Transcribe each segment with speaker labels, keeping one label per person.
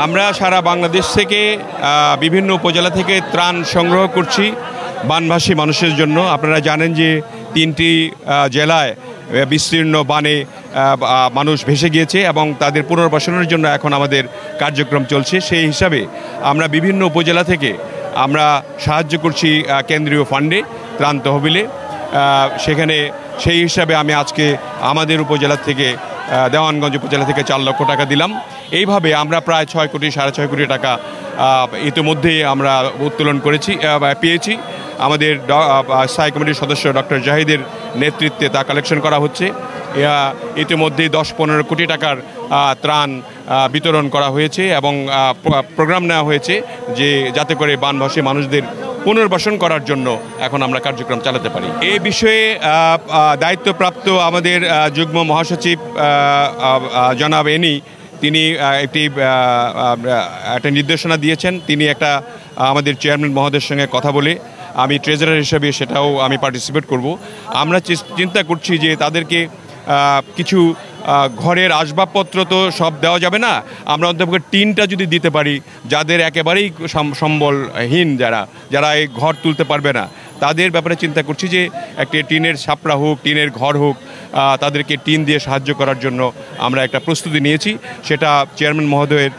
Speaker 1: আমরা সারা বাংলাদেশ থেকে বিভিন্ন উপজেলা থেকে ত্রাণ সংগ্রহ করছি বানভাসী মানুষের জন্য। আপনারা জানেন যে 3টি জেলায় বিস্তীর্ণ বানে মানুষ ভেসে গিয়েছে এবং তাদের পুনর্বাসনের জন্য এখন আমাদের কার্যক্রম চলছে। সেই হিসাবে আমরা বিভিন্ন উপজেলা থেকে আমরা সাহায্য করছি কেন্দ্রীয় ফান্ডে, ত্রাণ তহবিলে। সেখানে সেই হিসাবে আমি আজকে আমাদের উপজেলা থেকে দেওয়ানগঞ্জ উপজেলা থেকে 4 লক্ষ টাকা দিলাম। এইভাবে আমরা প্রায় 6 কোটি 6.5 কোটি টাকা ইতিমধ্যেই আমরা উত্তোলন করেছি, পেয়েছি। আমাদের স্থায়ী কমিটির সদস্য ডক্টর জাহিদের নেতৃত্বে তা কালেকশন করা হচ্ছে। ইতিমধ্যেই 10-15 কোটি টাকার ত্রাণ বিতরণ করা হয়েছে এবং প্রোগ্রাম নেওয়া হয়েছে যে যাতে করে বানভাসী মানুষদের পুনর্বাসন করার জন্য এখন আমরা কার্যক্রম চালাতে পারি। এই বিষয়ে দায়িত্বপ্রাপ্ত আমাদের যুগ্ম মহাসচিব জনাব এনি তিনি একটা নির্দেশনা দিয়েছেন। তিনি আমাদের চেয়ারম্যান মহোদয়ের সঙ্গে কথা বলে আমি ট্রেজারার হিসেবে সেটাও আমি পার্টিসিপেট করব। আমরা চিন্তা করছি যে তাদেরকে কিছু ঘরের আসবাবপত্র তো সব দেওয়া যাবে না, আমরা অন্তত টিনটা যদি দিতে পারি, যাদের একেবারেই সম্বলহীন, যারা এই ঘর তুলতে পারবে না, তাদের ব্যাপারে চিন্তা করছি যে একটা টিনের ছাপড়া হোক, টিনের ঘর হোক, তাদেরকে টিন দিয়ে সাহায্য করার জন্য আমরা একটা প্রস্তুতি নিয়েছি। সেটা চেয়ারম্যান মহোদয়ের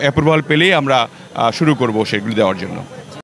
Speaker 1: অ্যাপ্রুভাল পেলেই আমরা শুরু করব সেগুলি দেওয়ার জন্য।